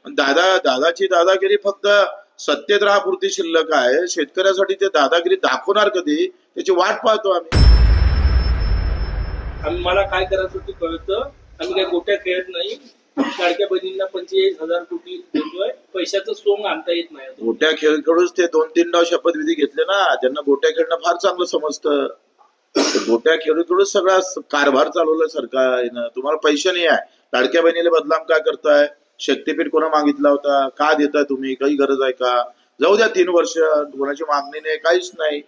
दादाची दादागिरी फक्त सत्तेत राहापुरती शिल्लक आहे. शेतकऱ्यासाठी ते दादागिरी दाखवणार कधी त्याची वाट पाहतो आम्ही. मला काय करायचं ते कळतं. आम्ही काही गोट्या खेळत नाही. लाडक्या बहिणींना 45,000 कोटी देतोय. पैशाचं सोंग आणता येत नाही. गोट्या खेळूनच ते 2-3 डाव शपथविधी घेतले ना. त्यांना गोट्या खेळणं फार चांगलं समजतं. गोट्या खेळून सगळा कारभार चालवला सरकारनं. तुम्हाला पैसे नाही आहे. लाडक्या बहिणीला बदनाम काय करताय? शक्तीपीठ कोणा मागितला होता? का देताय तुम्ही? काही गरज आहे का? जाऊ द्या 3 वर्ष. कोणाची मागणी नाही, काहीच नाही.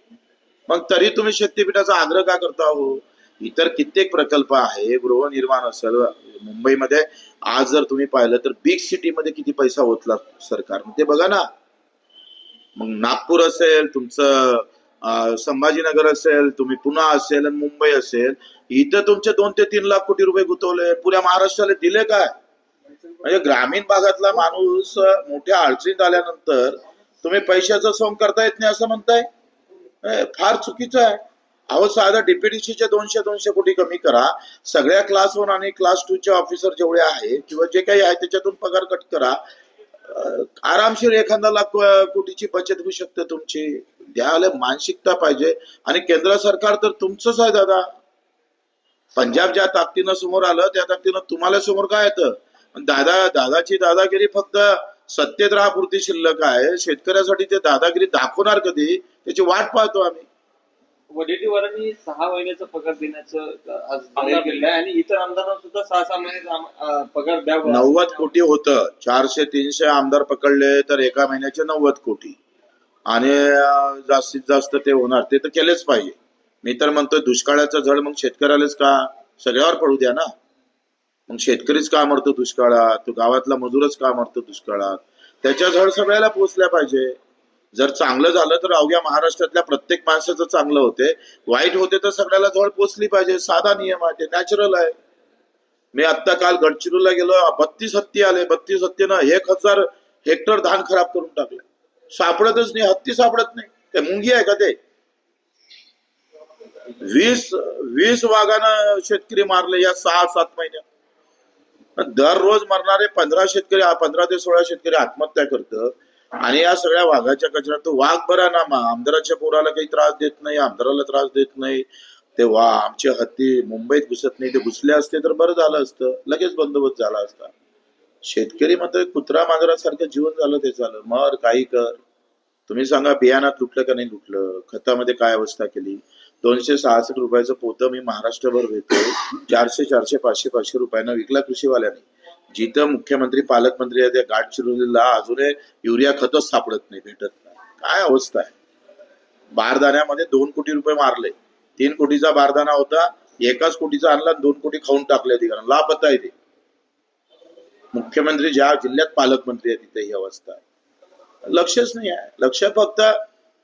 मग तरी तुम्ही शक्तीपीठाचा आग्रह का करता हो? इतर कित्येक प्रकल्प आहे. गृहनिर्माण असेल मुंबईमध्ये. आज जर तुम्ही पाहिलं तर बिग सिटीमध्ये किती पैसा ओतला सरकारने ते बघा ना. मग नागपूर असेल, तुमचं संभाजीनगर असेल, तुम्ही पुणे असेल आणि मुंबई असेल, इथं तुमचे 2 ते 3 लाख कोटी रुपये गुंतवले. पुऱ्या महाराष्ट्राला दिले काय? म्हणजे ग्रामीण भागातला माणूस मोठ्या अडचणीत आल्यानंतर तुम्ही पैशाचं सोंग करता येत नाही असं म्हणताय. फार चुकीचं आहे. अहो साधा डीपीडीसीचे 200 कोटी कमी करा. सगळ्या क्लास 1 आणि क्लास 2 चे ऑफिसर जेवढे आहे किंवा जे काही आहे त्याच्यातून पगार कट करा. आरामशीर 1,000 लाख कोटीची बचत होऊ शकते तुमची. द्यायला मानसिकता पाहिजे. आणि केंद्र सरकार तर तुमचंच आहे दादा. पंजाब ज्या ताकदीनं समोर आलं त्या ताकदीनं तुम्हाला समोर काय येतं? दादाची दादागिरी फक्त सत्तेत राहापुरती शिल्लक आहे. शेतकऱ्यासाठी ते दादागिरी दाखवणार कधी त्याची वाट पाहतो आम्ही. वडेट्टीवारांनी 6 महिन्याचा पगार देण्याचं आज जाहीर केलं आहे आणि इतर आमदारांना सुद्धा 6 महिन्याचा पगार द्यावा. 90 कोटी होतं. 400-300 आमदार पकडले तर एका महिन्याचे 90 कोटी. आणि जास्तीत जास्त ते होणार. ते तर केलेच पाहिजे. मी तर म्हणतोय दुष्काळाचा झड मग शेतकऱ्यालाच का? सगळ्यावर पडू द्या ना. मग शेतकरीच का मरतो दुष्काळात? तो गावातला मजूरच का मरतो दुष्काळात? त्याच्या झड सगळ्याला पोहोचल्या पाहिजे. जर चांगलं झालं तर अवघ्या महाराष्ट्रातल्या प्रत्येक माणसाचं चांगलं होते. वाईट होते तर सगळ्याला झड पोचली पाहिजे. साधा नियम आहे, नॅचरल आहे. मी आत्ता काल गडचिरोलीला गेलो. 32 हत्ती आले. 32 हत्तीनं 1,000 हेक्टर धान खराब करून टाकले. सापडतच नाही. हत्ती सापडत नाही. ते मुंगी आहे का ते? 20 वाघानं शेतकरी मारले या 6-7 महिन्यात. दररोज मरणारे 15 ते 16 शेतकरी आत्महत्या करतं. आणि या सगळ्या वाघाच्या कचऱ्यात तो वाघ बरा ना. आमदाराच्या पोराला काही त्रास देत नाही, आमदाराला त्रास देत नाही. ते आमचे हत्ती मुंबईत घुसत नाही. ते घुसले असते तर बरं झालं असतं. लगेच बंदोबस्त झाला असता. शेतकरी मात्र कुत्रा मांजरासारखं जीवन झालं. ते झालं. मर काही कर. तुम्ही सांगा बियाणात लुटलं का नाही लुटलं? खतामध्ये काय अवस्था केली? 266 रुपयाचं पोतं मी महाराष्ट्रभर घेतो. 400, 500 रुपयानं विकला कृषीवाल्याने. जिथं मुख्यमंत्री पालकमंत्री आहे त्या गडचिरोलीला अजूनही युरिया खतच सापडत नाही, भेटत नाही. काय अवस्था आहे? बारदाण्यामध्ये 2 कोटी रुपये मारले. 3 कोटीचा बारदाना होता. 1 कोटीचा आणला, 2 कोटी खाऊन टाकले अधिकाऱ्यांना. लापता आहे ते. मुख्यमंत्री ज्या जिल्ह्यात पालकमंत्री आहे तिथे ही अवस्था आहे. लक्षच नाही आहे. लक्ष फक्त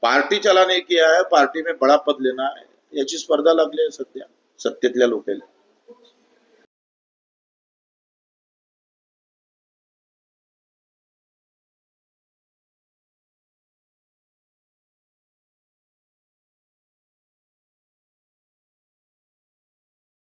पार्टी चलाने की आहे, पार्टी में बडा पद लेना आहे याची स्पर्धा लागली आहे सध्या सत्तेतल्या लोकांना.